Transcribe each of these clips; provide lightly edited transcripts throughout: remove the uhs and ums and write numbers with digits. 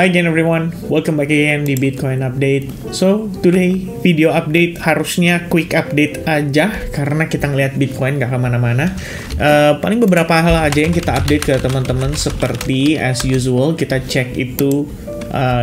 Hi again everyone, welcome back again di Bitcoin Update. So today video update harusnya quick update aja karena kita ngelihat Bitcoin gak kemana-mana. Paling beberapa hal aja yang kita update ke teman-teman seperti as usual kita cek itu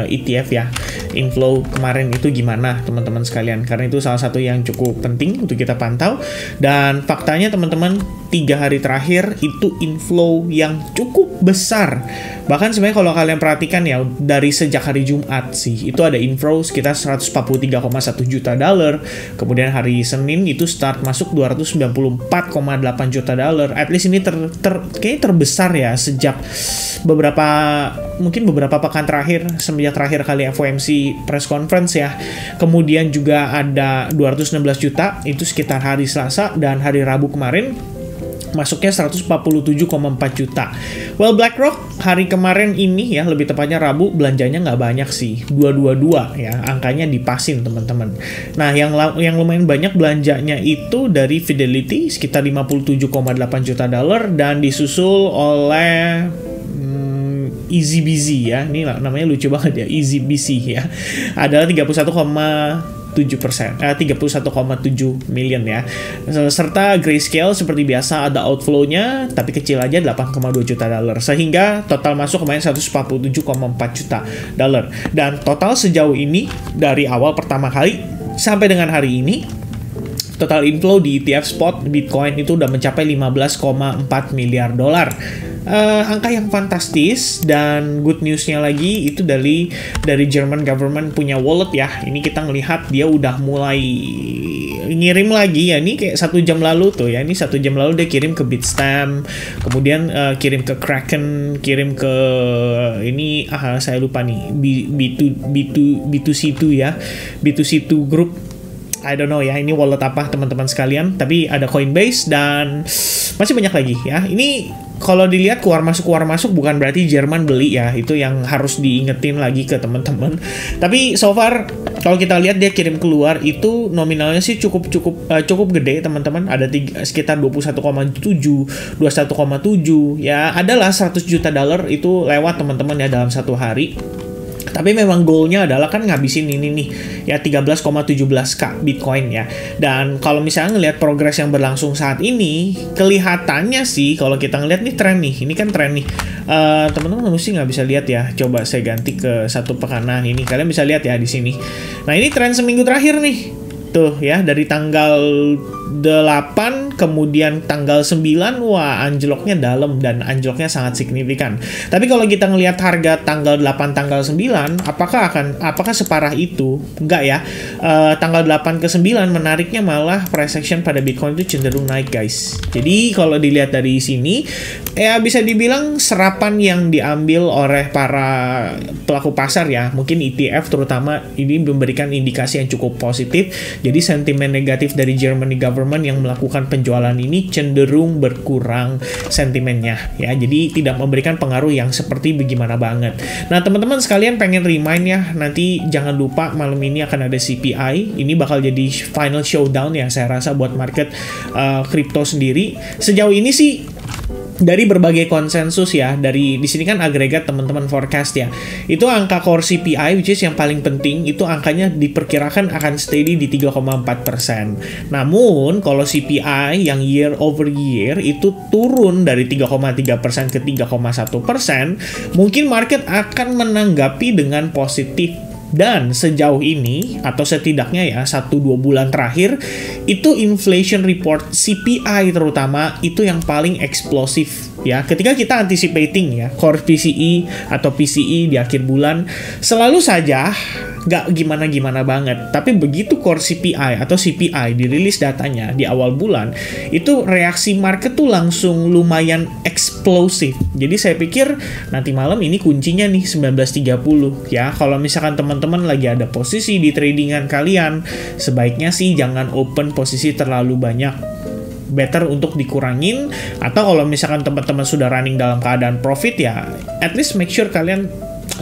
ETF ya, inflow kemarin itu gimana teman-teman sekalian, karena itu salah satu yang cukup penting untuk kita pantau. Dan faktanya teman-teman 3 hari terakhir itu inflow yang cukup besar. Bahkan sebenarnya kalau kalian perhatikan ya, dari sejak hari Jumat sih itu ada inflow sekitar 143,1 juta dolar. Kemudian hari Senin itu start masuk 294,8 juta dolar. At least ini kayaknya terbesar ya sejak mungkin beberapa pekan terakhir, semenjak terakhir kali FOMC press conference ya. Kemudian juga ada 216 juta itu sekitar hari Selasa, dan hari Rabu kemarin masuknya 147,4 juta. Well, BlackRock hari kemarin ini ya, lebih tepatnya Rabu, belanjanya nggak banyak sih, 222 ya, angkanya dipasin teman-teman. Nah, yang lumayan banyak belanjanya itu dari Fidelity sekitar 57,8 juta dolar, dan disusul oleh EasyBC ya, ini namanya lucu banget ya, EasyBC ya, adalah 31,7%, 31,7 million ya. Serta Grayscale seperti biasa ada outflow-nya, tapi kecil aja 8,2 juta dolar. Sehingga total masuk kemarin 147,4 juta dolar. Dan total sejauh ini dari awal pertama kali sampai dengan hari ini, total inflow di ETF spot Bitcoin itu udah mencapai 15,4 miliar dolar. Angka yang fantastis, dan good newsnya lagi itu dari German government punya wallet ya. Ini kita ngelihat dia udah mulai ngirim lagi ya. Ini kayak 1 jam lalu tuh ya. Ini 1 jam lalu dia kirim ke Bitstamp, kemudian kirim ke Kraken, kirim ke ini saya lupa nih, B2C2 ya, B2C2 Group. I don't know ya, ini wallet apa teman-teman sekalian, tapi ada Coinbase dan masih banyak lagi ya. Ini kalau dilihat keluar masuk bukan berarti Jerman beli ya, itu yang harus diingetin lagi ke teman-teman. Tapi so far kalau kita lihat dia kirim keluar itu nominalnya sih cukup gede teman-teman, ada sekitar 21,7 ya, adalah 100 juta dolar itu lewat teman-teman ya dalam satu hari. Tapi memang goalnya adalah kan ngabisin ini nih ya, 13,17k Bitcoin ya. Dan kalau misalnya ngelihat progres yang berlangsung saat ini, kelihatannya sih kalau kita ngelihat nih tren nih, ini kan tren nih, teman-teman mesti nggak bisa lihat ya. Coba saya ganti ke satu pekan. Nah ini kalian bisa lihat ya di sini. Nah ini tren seminggu terakhir nih. Tuh ya, dari tanggal 8 kemudian tanggal 9, wah anjloknya dalam dan anjloknya sangat signifikan. Tapi kalau kita ngelihat harga tanggal 8 tanggal 9, apakah separah itu? Enggak ya. Tanggal 8 ke 9 menariknya malah price action pada Bitcoin itu cenderung naik guys. Jadi kalau dilihat dari sini ya bisa dibilang serapan yang diambil oleh para pelaku pasar ya, mungkin ETF terutama, ini memberikan indikasi yang cukup positif. Jadi sentimen negatif dari Germany government yang melakukan penjualan ini cenderung berkurang sentimennya ya. Jadi tidak memberikan pengaruh yang seperti bagaimana banget. Nah teman-teman sekalian, pengen remind ya, nanti jangan lupa malam ini akan ada CPI. Ini bakal jadi final showdown ya saya rasa buat market crypto sendiri. Sejauh ini sih dari berbagai konsensus ya, dari di sini kan agregat teman-teman forecast ya, itu angka core CPI which is yang paling penting, itu angkanya diperkirakan akan steady di 3,4%. Namun kalau CPI yang year over year itu turun dari 3,3% ke 3,1%, mungkin market akan menanggapi dengan positif. Dan sejauh ini, atau setidaknya ya 1-2 bulan terakhir, itu inflation report CPI terutama itu yang paling eksplosif ya. Ketika kita anticipating ya core PCE atau PCE di akhir bulan, selalu saja nggak gimana-gimana banget. Tapi begitu core CPI atau CPI dirilis datanya di awal bulan, itu reaksi market tuh langsung lumayan eksplosif. Jadi saya pikir nanti malam ini kuncinya nih 19.30 ya. Kalau misalkan teman-teman lagi ada posisi di tradingan kalian, sebaiknya sih jangan open posisi terlalu banyak. Better untuk dikurangin, atau kalau misalkan teman-teman sudah running dalam keadaan profit ya, at least make sure kalian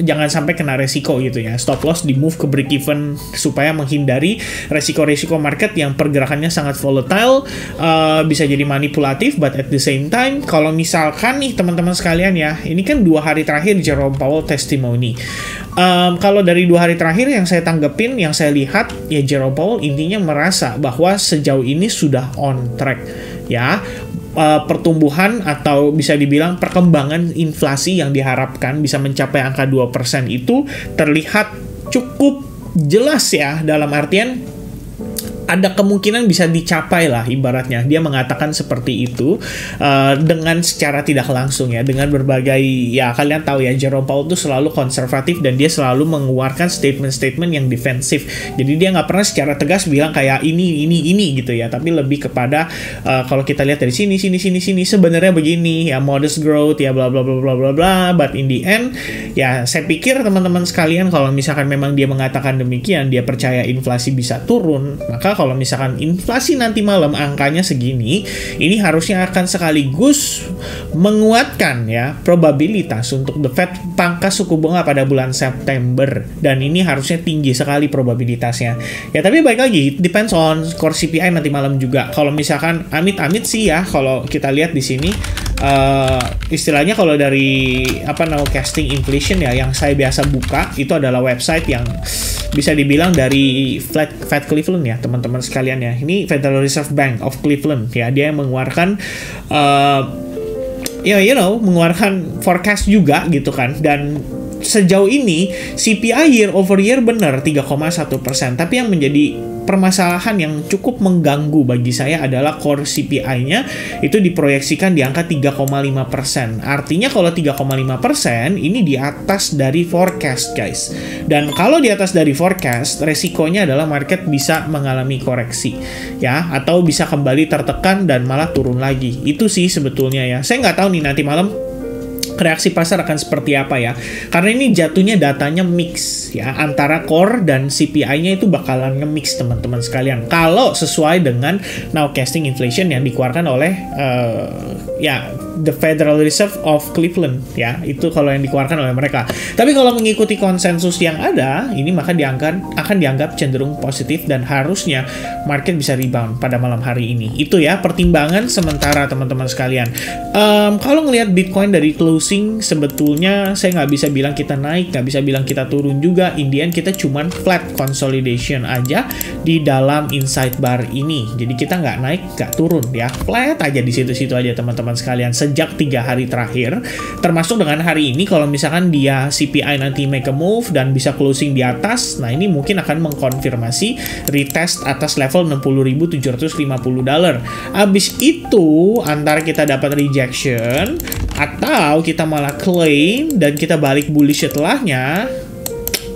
jangan sampai kena resiko gitu ya. Stop loss di move ke break even supaya menghindari resiko-resiko market yang pergerakannya sangat volatile, bisa jadi manipulatif, but at the same time kalau misalkan nih teman-teman sekalian ya, ini kan 2 hari terakhir Jerome Powell testimoni. Kalau dari 2 hari terakhir yang saya tanggepin, yang saya lihat ya, Jerome Powell intinya merasa bahwa sejauh ini sudah on track ya. Pertumbuhan atau bisa dibilang perkembangan inflasi yang diharapkan bisa mencapai angka 2% itu terlihat cukup jelas ya, dalam artian ada kemungkinan bisa dicapai lah ibaratnya. Dia mengatakan seperti itu dengan secara tidak langsung ya, dengan berbagai, ya kalian tahu ya Jerome Powell itu selalu konservatif dan dia selalu mengeluarkan statement-statement yang defensif. Jadi dia nggak pernah secara tegas bilang kayak ini gitu ya, tapi lebih kepada kalau kita lihat dari sini sebenarnya begini ya, modest growth ya, bla bla bla bla bla bla, but in the end ya saya pikir teman-teman sekalian, kalau misalkan memang dia mengatakan demikian, dia percaya inflasi bisa turun, maka kalau misalkan inflasi nanti malam angkanya segini, ini harusnya akan sekaligus menguatkan ya probabilitas untuk The Fed pangkas suku bunga pada bulan September, dan ini harusnya tinggi sekali probabilitasnya. Ya tapi baik lagi, depends on core CPI nanti malam juga. Kalau misalkan amit-amit sih ya, kalau kita lihat di sini istilahnya kalau dari casting inflation ya, yang saya biasa buka itu adalah website yang bisa dibilang dari Fed Cleveland ya teman-teman sekalian ya. Ini Federal Reserve Bank of Cleveland ya, dia yang mengeluarkan mengeluarkan forecast juga gitu kan. Dan sejauh ini CPI year over year benar 3,1%, tapi yang menjadi permasalahan yang cukup mengganggu bagi saya adalah core CPI-nya itu diproyeksikan di angka 3,5%. Artinya kalau 3,5% ini di atas dari forecast guys. Dan kalau di atas dari forecast, resikonya adalah market bisa mengalami koreksi ya, atau bisa kembali tertekan dan malah turun lagi. Itu sih sebetulnya ya. Saya nggak tahu nih nanti malam reaksi pasar akan seperti apa ya, karena ini jatuhnya datanya mix ya, antara core dan CPI-nya itu bakalan nge-mix teman-teman sekalian kalau sesuai dengan nowcasting inflation yang dikeluarkan oleh The Federal Reserve of Cleveland ya, itu kalau yang dikeluarkan oleh mereka. Tapi kalau mengikuti konsensus yang ada ini, maka akan dianggap cenderung positif dan harusnya market bisa rebound pada malam hari ini. Itu ya pertimbangan sementara teman-teman sekalian. Kalau ngelihat Bitcoin dari closing, sebetulnya saya nggak bisa bilang kita naik, nggak bisa bilang kita turun juga. In the end kita cuman flat consolidation aja di dalam inside bar ini. Jadi kita nggak naik, nggak turun ya, flat aja di situ-situ aja teman-teman sekalian sejak 3 hari terakhir, termasuk dengan hari ini. Kalau misalkan dia CPI nanti make a move dan bisa closing di atas, nah ini mungkin akan mengkonfirmasi retest atas level $60.750. Abis itu antara kita dapat rejection atau kita malah claim dan kita balik bullish setelahnya,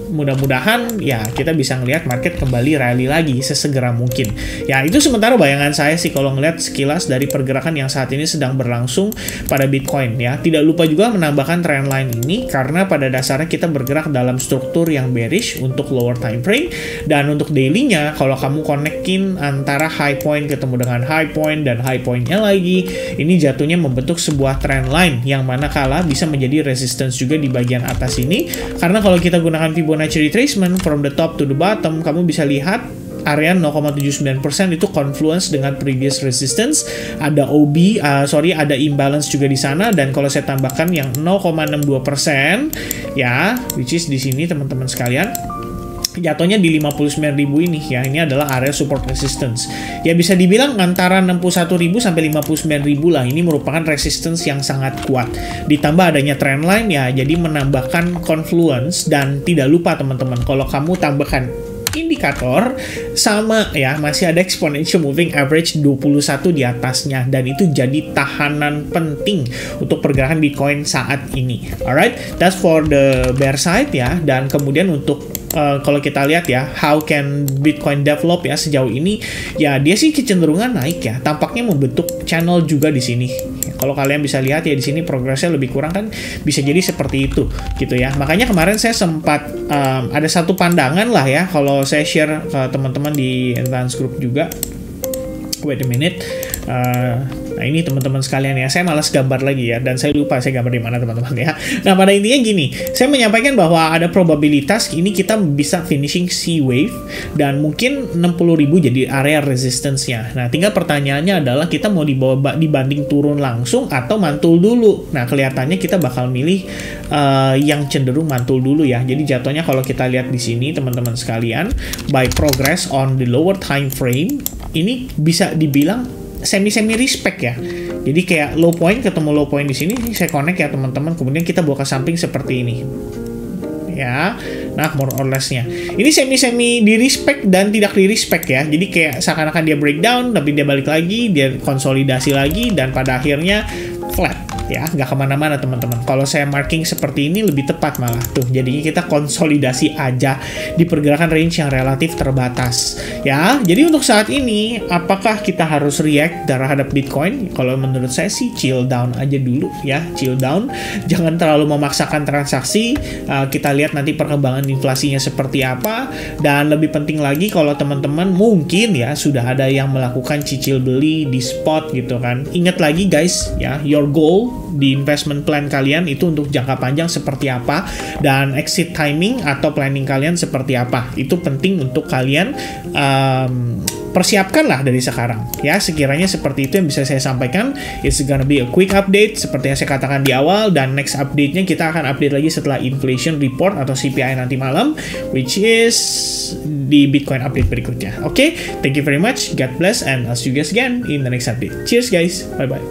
mudah-mudahan ya kita bisa ngelihat market kembali rally lagi sesegera mungkin. Ya itu sementara bayangan saya sih kalau ngelihat sekilas dari pergerakan yang saat ini sedang berlangsung pada Bitcoin ya. Tidak lupa juga menambahkan trendline ini karena pada dasarnya kita bergerak dalam struktur yang bearish untuk lower time frame, dan untuk daily-nya kalau kamu konekin antara high point ketemu dengan high point dan high point-nya lagi, ini jatuhnya membentuk sebuah trendline yang manakala bisa menjadi resistance juga di bagian atas ini. Karena kalau kita gunakan Fibonacci retracement from the top to the bottom, kamu bisa lihat area 0,79% itu confluence dengan previous resistance. Ada ada imbalance juga di sana, dan kalau saya tambahkan yang 0,62% ya, which is di sini teman-teman sekalian, jatuhnya di 59.000 ini ya, ini adalah area support resistance. Ya bisa dibilang antara 61.000 sampai 59.000 lah. Ini merupakan resistance yang sangat kuat. Ditambah adanya trendline ya, jadi menambahkan confluence. Dan tidak lupa teman-teman, kalau kamu tambahkan indikator sama ya, masih ada exponential moving average 21 di atasnya, dan itu jadi tahanan penting untuk pergerakan Bitcoin saat ini. Alright, that's for the bear side ya. Dan kemudian untuk kalau kita lihat ya, how can Bitcoin develop ya sejauh ini, ya dia sih kecenderungan naik ya, tampaknya membentuk channel juga di sini. Kalau kalian bisa lihat ya di sini progresnya lebih kurang kan, bisa jadi seperti itu gitu ya. Makanya kemarin saya sempat ada satu pandangan lah ya, kalau saya share ke teman-teman di advance group juga. Wait a minute, Nah ini teman-teman sekalian ya, saya malas gambar lagi ya, dan saya lupa saya gambar di mana teman-teman ya. Nah pada intinya gini, saya menyampaikan bahwa ada probabilitas ini kita bisa finishing C wave dan mungkin 60.000 jadi area resistance-nya. Nah tinggal pertanyaannya adalah kita mau dibawa dibanding turun langsung atau mantul dulu. Nah kelihatannya kita bakal milih yang cenderung mantul dulu ya. Jadi jatuhnya kalau kita lihat di sini teman-teman sekalian, by progress on the lower time frame, ini bisa dibilang semi respect ya. Jadi kayak low point ketemu low point di sini, saya connect ya teman-teman. Kemudian kita bawa ke samping seperti ini. Ya. Nah, more or less-nya. Ini semi di respect dan tidak di respect ya. Jadi kayak seakan-akan dia breakdown tapi dia balik lagi, dia konsolidasi lagi dan pada akhirnya flat. Ya, nggak kemana-mana teman-teman. Kalau saya marking seperti ini lebih tepat malah tuh. Jadinya kita konsolidasi aja di pergerakan range yang relatif terbatas. Ya, jadi untuk saat ini apakah kita harus react terhadap Bitcoin? Kalau menurut saya sih chill down aja dulu ya, chill down. Jangan terlalu memaksakan transaksi. Kita lihat nanti perkembangan inflasinya seperti apa. Dan lebih penting lagi kalau teman-teman mungkin ya sudah ada yang melakukan cicil beli di spot gitu kan. Ingat lagi guys ya, your goal di investment plan kalian itu untuk jangka panjang seperti apa dan exit timing atau planning kalian seperti apa. Itu penting untuk kalian persiapkanlah dari sekarang ya. Sekiranya seperti itu yang bisa saya sampaikan. It's gonna be a quick update seperti yang saya katakan di awal, dan next update-nya kita akan update lagi setelah inflation report atau CPI nanti malam, which is di Bitcoin update berikutnya. Oke, thank you very much, God bless, and I'll see you guys again in the next update. Cheers guys, bye bye.